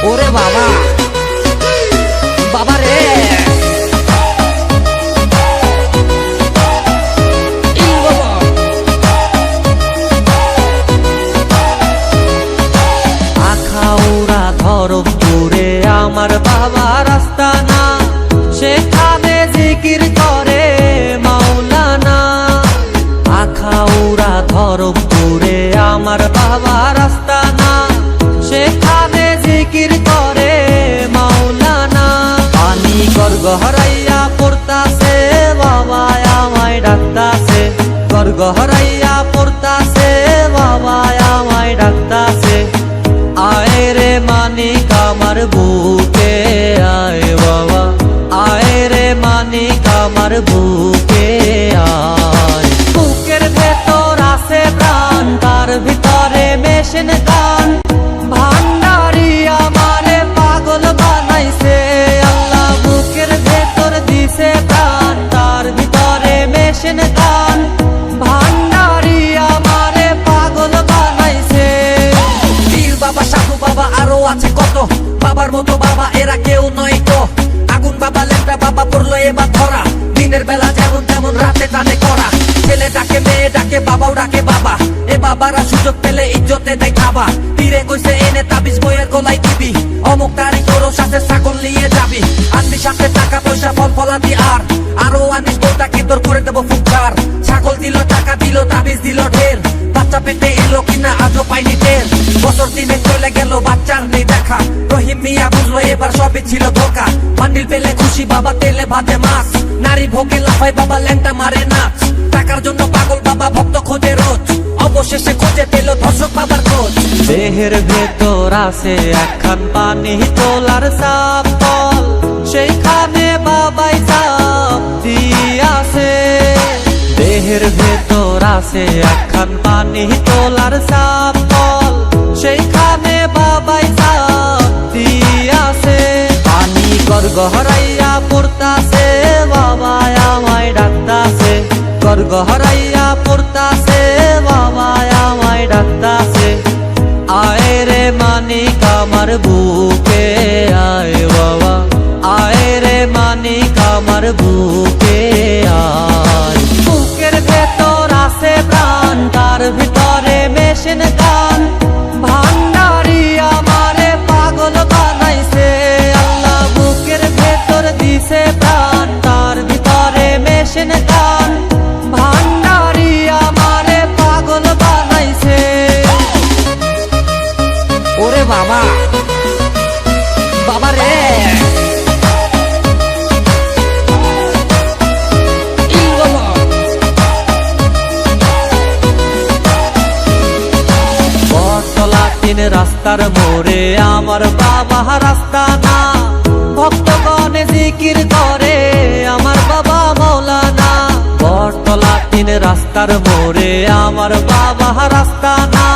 ওরে বাবা বাবা রে আখাউড়া ধরমপুরে আমার বাবা রাস্তা না, সেখানে জিকির করে মাওলানা। আখাউড়া ধরমপুরে আমার বাবা রাস্তা না, সেখানে জিকির করে মাওলানা। পানি গড়গড়াইয়া পড়তাছে বাবা আমায় ডাকতাছে, গড়গড়াইয়া পড়তাছে বাবা আমায় ডাকতাছে। আয় রে মানিক আমার বুকে আয় বাবা, আয় রে মানিক আমার বুকে আয়। বুকের ভেতর আছে প্রাণ, তার ভিতরে মেশিন গান। ভান্ডারি আমারে পাগল বানাইছে আল্লাহ, বুকের ভেতর দিছে প্রাণ, তার ভিতরে মেশিন গান। ভান্ডারি আমারে পাগল বানাইছে। পীর বাবা সাধু বাবা আরো আছে কত, বাবার মতো বাবা এরা কেউ নয় তো। আগুন বাবা লেপটা বাবা পড়লো এবার ধরা, দিনের বেলা যেমন তেমন রাতে টানে করা। ছেলে ডাকে মেয়ে ডাকে বাবাও ডাকে বাবা, এ বাবারা সুযোগ পেলে ইজ্জতে দেয় খাবা। তীরে কইছে এনে তাবিজ বইয়ের গলায় দিবি, অমুক তারিখ তোর সাথে ছাগল নিয়ে যাবি। আনবি সাথে টাকা পয়সা ফল ফলাবি আর আরো আনিস বউটাকে তোর করে দেবো ফুটকার। ছাগল দিল টাকা দিল তাবিজ দিল ঢের, বাচ্চা পেটে এলো কিনা আজও পাইনি টের। বছর দিনে চলে গেল বাচ্চার নেই দেখা, রহিম মিয়া বুঝলো এবার সবই ছিল ধোকা। বান্ডিল পেলে খুশি বাবা তেলে ভাতে মাছ, নারী ভোগে লাফায় বাবা ল্যাংটা মারে নাচ। টাকার জন্য পাগল বাবা ভক্ত খোঁজে রোজ, অবশেষে খোঁজে পেল ধর্ষক বাবার খোঁজ। দেহের ভেতর আছে একখান পানি তোলার সাপ তল, সেইখানে বাবাই সাপ দিয়াছে। দেহের ভেতর আছে একখান পানি তোলার সাপ তল, সেইখানে বাবাই সাপ দিয়াছে। পানি গড়গড়াইয়া পড়তাছে বাবা আমায় ডাকতাছে, গড়গড়াইয়া পড়তাছে বাবা আমায় ডাকতাছে। আয় রে মানিক আমার বুকে আয় বাবা, আয় রে মানিক আমার বুকে আয়। বুকের ভেতর আছে প্রাণ, তার ভিতরে মেশিন গান। ভান্ডারি আমারে পাগল বানাইছে আল্লাহ, বুকের ভেতর দিছে প্রাণ, তার ভিতরে মেশিন গান। ভান্ডারি আমারে পাগল বানাইছে। ওরে বাবা বাবা রে বটতলা তিন রাস্তার মোড়ে আমার বাবা রাস্তা না, ভক্তগণে জিকির করে আমার বাবা মাওলানা। বটতলা তিন রাস্তার মোড়ে আমার বাবা রাস্তা না,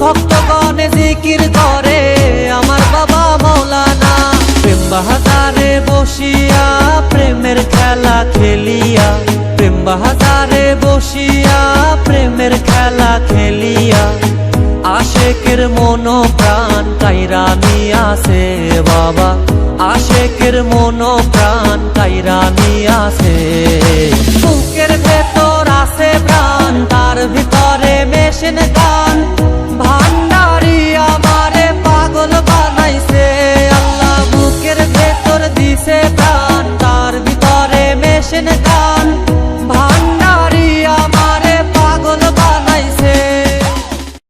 ভক্তগণে জিকির করে আমার বাবা মাওলানা। প্রেম বাহাজারে বসিয়া প্রেমের খেলা খেলিয়া, প্রেম বাহাজারে বসিয়া প্রেমের খেলা খেলিয়া। আশেকের মন প্রাণ কাইরা নিয়াছে বাবা, আশেকের মন প্রাণ কাইরা নিয়াছে। বুকের ভেতর আছে প্রাণ, তার ভিতরে মেশিন গান। ভান্ডারি